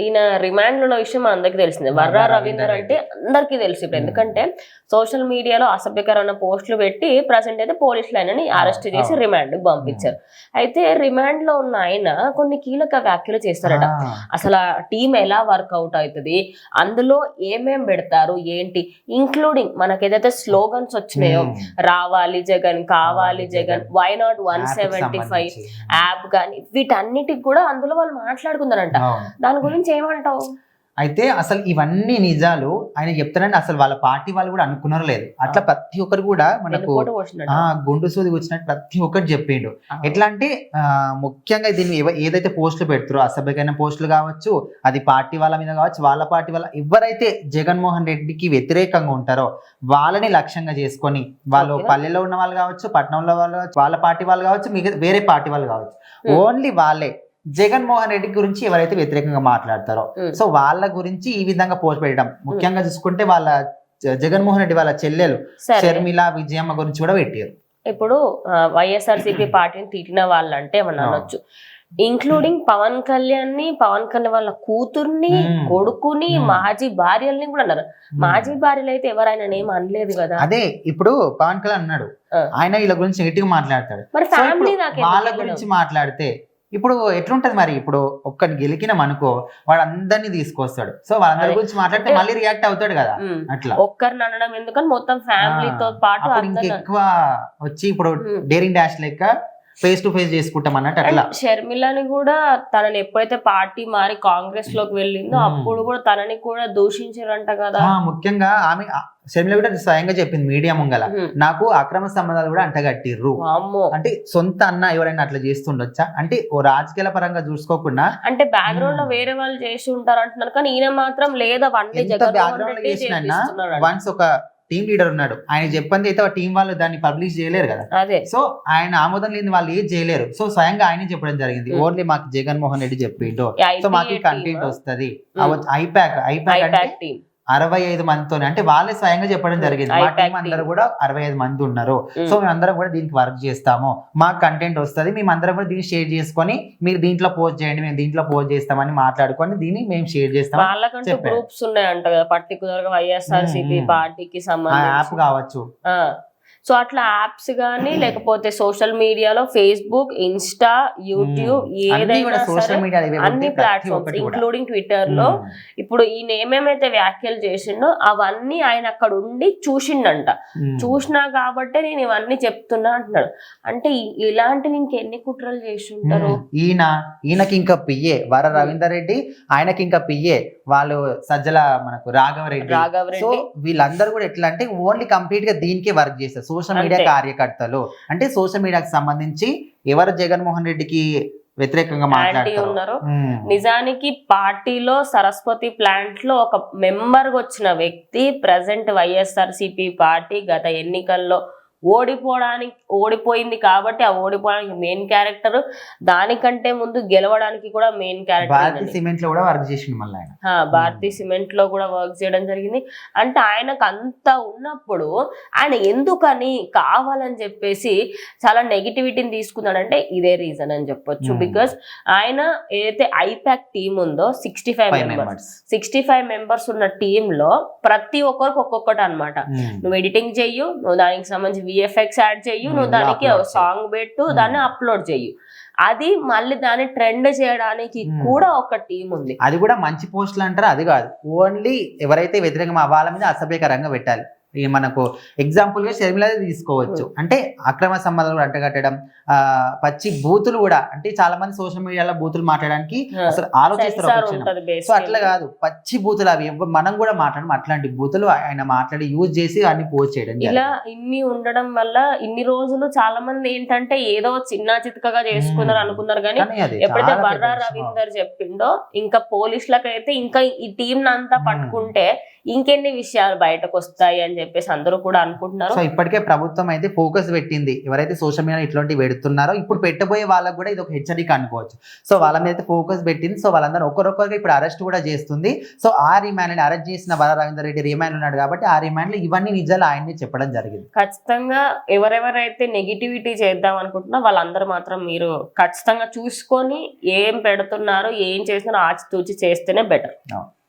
ఈయన రిమాండ్ లో ఉన్న విషయం అందరికీ తెలిసిందే. వర్రా రవీందర్ అంటే అందరికీ తెలుసు ఇప్పుడు, ఎందుకంటే సోషల్ మీడియాలో అసభ్యకరమైన పోస్టులు పెట్టి ప్రజెంట్ అయితే పోలీసులు ఆయనని అరెస్ట్ చేసి రిమాండ్ పంపించారు. అయితే రిమాండ్ లో ఉన్న ఆయన కొన్ని కీలక వ్యాఖ్యలు చేస్తారట. అసలు ఆ టీం ఎలా వర్కౌట్ అవుతుంది, అందులో ఏమేం పెడతారు ఏంటి, ఇంక్లూడింగ్ మనకి ఏదైతే స్లోగన్స్ వచ్చినాయో, రావాలి జగన్, కావాలి జగన్, వై నాట్ 175 యాప్ కానీ, వీటన్నిటికి కూడా అందులో వాళ్ళు మాట్లాడుకున్నారంట. దాని గురించి ఏమంటావు? అయితే అసలు ఇవన్నీ నిజాలు ఆయన చెప్తారని అసలు వాళ్ళ పార్టీ వాళ్ళు కూడా అనుకున్నారో లేదు. అట్లా ప్రతి ఒక్కరు కూడా మనకు గుండు సూది వచ్చినట్టు ప్రతి ఒక్కరు చెప్పిండు. ఎట్లా అంటే ముఖ్యంగా దీన్ని ఏదైతే పోస్టులు పెడతారో, అసభ్యకరమైన పోస్టులు కావచ్చు, అది పార్టీ వాళ్ళ మీద కావచ్చు, వాళ్ళ పార్టీ వాళ్ళ ఎవరైతే జగన్మోహన్ రెడ్డికి వ్యతిరేకంగా ఉంటారో వాళ్ళని లక్ష్యంగా చేసుకొని, వాళ్ళు పల్లెలో ఉన్న వాళ్ళు కావచ్చు, పట్టణంలో వాళ్ళు కావచ్చు, వాళ్ళ పార్టీ వాళ్ళు కావచ్చు, మిగతా వేరే పార్టీ వాళ్ళు కావచ్చు, ఓన్లీ వాళ్ళే జగన్మోహన్ రెడ్డి గురించి ఎవరైతే వ్యతిరేకంగా మాట్లాడతారో సో వాళ్ళ గురించి ఈ విధంగా పోస్ట్ పెట్టడం. ముఖ్యంగా చూసుకుంటే వాళ్ళ జగన్మోహన్ రెడ్డి వాళ్ళ చెల్లెలు షర్మిల విజయమ్మ గురించి కూడా పెట్టారు. ఇప్పుడు వైఎస్ఆర్సీపీ పార్టీని తిట్టిన వాళ్ళంటే ఏమన్నా అనొచ్చు, ఇంక్లూడింగ్ పవన్ కళ్యాణ్ ని, పవన్ కళ్యాణ్ వాళ్ళ కూతుర్ని, కొడుకుని, మాజీ భార్యల్ని కూడా అన్నారు. మాజీ భార్యలు అయితే ఎవరైనా ఏం అనలేదు కదా. అదే ఇప్పుడు పవన్ కళ్యాణ్ అన్నాడు, ఆయన వీళ్ళ గురించి నెగిటివ్ మాట్లాడతాడు. మరి ఫ్యామిలీ వాళ్ళ గురించి మాట్లాడితే ఇప్పుడు ఎట్లుంటది మరి, ఇప్పుడు ఒక్కడిని గెలికినాం అనుకో వాడు అందరినీ తీసుకొస్తాడు, సో వాళ్ళందరి గురించి మాట్లాడితే మళ్ళీ రియాక్ట్ అవుతాడు కదా. అట్లా ఒక్కరిని అనడం ఎందుకని మొత్తం ఫ్యామిలీతో పాటు ఎక్కువ వచ్చి ఇప్పుడు డేరింగ్ డాష్ లెక్క ఫేస్ టు ఫేస్ చేసుకుంటాం అన్నట్టు. అట్లా షర్మిలని కూడా తనని ఎప్పుడైతే పార్టీ మారి కాంగ్రెస్ లోకి వెళ్ళిందో అప్పుడు కూడా తనని కూడా దూషించారంట కదా. ముఖ్యంగా ఆమె షర్మిల కూడా స్వయంగా చెప్పింది మీడియా ముంగల, నాకు అక్రమ సంబంధాలు కూడా అంటగట్టిర్రు అంటే. సొంత అన్న ఎవరైనా అట్లా చేస్తుండొచ్చా అంటే, ఓ రాజకీయాల పరంగా చూసుకోకుండా అంటే బ్యాక్గ్రౌండ్ లో వేరే వాళ్ళు చేసి ఉంటారు అంటున్నారు, కానీ ఈయన మాత్రం లేదా వన్స్ ఒక టీమ్ లీడర్ ఉన్నాడు, ఆయన చెప్పండి అయితే టీం వాళ్ళు దాన్ని పబ్లిష్ చేయలేరు కదా. సో ఆయన ఆమోదం లేని వాళ్ళు ఏం చేయలేరు. సో స్వయంగా ఆయనే చెప్పడం జరిగింది, ఓన్లీ మాకు జగన్మోహన్ రెడ్డి చెప్పిండు, సో మాకు కంటెంట్ వస్తుంది. ఐపాక్ అంటే 65 మందితో అంటే వాళ్ళే స్వయంగా చెప్పడం జరిగింది. మా టీం అందరూ కూడా 65 మంది ఉన్నారు, సో మేమందరం కూడా దీనికి వర్క్ చేస్తాము, మాకు కంటెంట్ వస్తుంది, మేమందరం కూడా దీన్ని షేర్ చేసుకొని మీరు దీంట్లో పోస్ట్ చేయండి, మేము దీంట్లో పోస్ట్ చేస్తామని మాట్లాడుకొని దీన్ని మేము షేర్ చేస్తాం. వాళ్ళకంటూ గ్రూప్స్ ఉన్నాయంట కదా పర్టికులర్ గా వైఎస్ఆర్సీపీ పార్టీకి సంబంధించి యాప్ కావచ్చు. సో అట్లా యాప్స్ గానీ లేకపోతే సోషల్ మీడియాలో ఫేస్బుక్, ఇన్స్టా, యూట్యూబ్, ఏదైనా అన్ని ప్లాట్ఫామ్స్ ఇంక్లూడింగ్ ట్విట్టర్ లో ఇప్పుడు ఈయన ఏమేమైతే వ్యాఖ్యలు చేసిండో అవన్నీ ఆయన అక్కడ ఉండి చూసిండంట. చూసినా కాబట్టే నేను ఇవన్నీ చెప్తున్నా అంటున్నాడు. అంటే ఇలాంటివి ఇంకెన్ని కుట్రలు చేసి ఉంటారు. ఈయనకి ఇంకా పియ్యే వర రవీందర్ రెడ్డి, ఆయనకి ఇంకా పియ్యే వాళ్ళు సజ్జల మనకు రాఘవరెడ్డి. సో వీళ్ళందరూ కూడా ఎట్లా అంటే ఓన్లీ కంప్లీట్ గా దీనికే వర్క్ చేస్తారు. సోషల్ మీడియా కార్యకర్తలు అంటే సోషల్ మీడియాకి సంబంధించి ఎవరు జగన్మోహన్ రెడ్డికి వ్యతిరేకంగా మాట్లాడుతున్నారు. నిజానికి పార్టీలో సరస్వతి ప్లాంట్ లో ఒక మెంబర్ గా వచ్చిన వ్యక్తి ప్రజెంట్ వైఎస్ఆర్సీపీ పార్టీ గత ఎన్నికల్లో ఓడిపోయింది కాబట్టి ఆ ఓడిపోవడానికి మెయిన్ క్యారెక్టర్, దానికంటే ముందు గెలవడానికి కూడా మెయిన్ క్యారెక్టర్. భారతీ సిమెంట్ లో కూడా వర్క్ చేసింది, మళ్ళీ భారతీ సిమెంట్ లో కూడా వర్క్ చేయడం జరిగింది. అంటే ఆయనకు అంత ఉన్నప్పుడు ఆయన ఎందుకని కావాలని చెప్పేసి చాలా నెగిటివిటీని తీసుకున్నాడంటే ఇదే రీజన్ అని చెప్పొచ్చు. బికాస్ ఆయన ఏదైతే ఐపాక్ టీమ్ ఉందో 65 మెంబర్స్ ఉన్న టీమ్ లో ప్రతి ఒక్కరికి ఒక్కొక్కటి అనమాట. నువ్వు ఎడిటింగ్ చెయ్యు, నువ్వు దానికి సంబంధించి విఎఫ్ఎక్స్ యాడ్ చెయ్యు, నువ్వు దానికి సాంగ్ పెట్టు, దాన్ని అప్లోడ్ చెయ్యు, అది మళ్ళీ దాన్ని ట్రెండ్ చేయడానికి కూడా ఒక టీం ఉంది. అది కూడా మంచి పోస్టులు అంటారు, అది కాదు, ఓన్లీ ఎవరైతే వ్యతిరేకంగా వాళ్ళ మీద అసభ్యకరంగా పెట్టాలి. మనకు ఎగ్జాంపుల్ గా షర్మిల తీసుకోవచ్చు. అంటే అక్రమ సంబంధాలు అంటగట్టడం, పచ్చి బూతులు కూడా, అంటే చాలా మంది సోషల్ మీడియాలో బూతులు మాట్లాడడానికి అసలు ఆలోచిస్తారు. సో అట్లా కాదు, పచ్చి బూతులు అవి మనం కూడా మాట్లాడడం, అట్లాంటి బూతులు ఆయన మాట్లాడి యూజ్ చేసి అన్ని పోస్ట్ చేయడం. ఇలా ఇన్ని ఉండడం వల్ల ఇన్ని రోజులు చాలా మంది ఏంటంటే ఏదో చిన్న చితకగా చేసుకున్నారు అనుకున్నారు, కానీ ఎప్పుడైతే వర్రా రవీందర్ చెప్పిండో ఇంకా పోలీసులకైతే ఇంకా ఈ టీం అంతా పట్టుకుంటే ఇంకెన్ని విషయాలు బయటకు వస్తాయి అని చెప్పేసి అందరూ కూడా అనుకుంటున్నారు. సో ఇప్పటికే ప్రభుత్వం అయితే ఫోకస్ పెట్టింది, ఎవరైతే సోషల్ మీడియా ఇట్లాంటివి పెడుతున్నారో ఇప్పుడు పెట్టబోయే వాళ్ళకి కూడా ఇది ఒక హెచ్చరిక అనుకోవచ్చు. సో వాళ్ళ మీద అయితే ఫోకస్ పెట్టింది. సో వాళ్ళందరూ ఒకరొకరికి ఇప్పుడు అరెస్ట్ కూడా చేస్తుంది. సో ఆ రిమాండ్ అరెస్ట్ చేసిన వర రవీందర్ రెడ్డి రిమాండ్ ఉన్నాడు కాబట్టి ఆ రిమాండ్ లో ఇవన్నీ నిజాలు ఆయన్ని చెప్పడం జరిగింది. ఖచ్చితంగా ఎవరెవరైతే నెగిటివిటీ చేద్దాం అనుకుంటున్నా వాళ్ళందరూ మాత్రం మీరు ఖచ్చితంగా చూసుకొని ఏం పెడుతున్నారో ఏం చేసినారో ఆచితూచి చేస్తేనే బెటర్.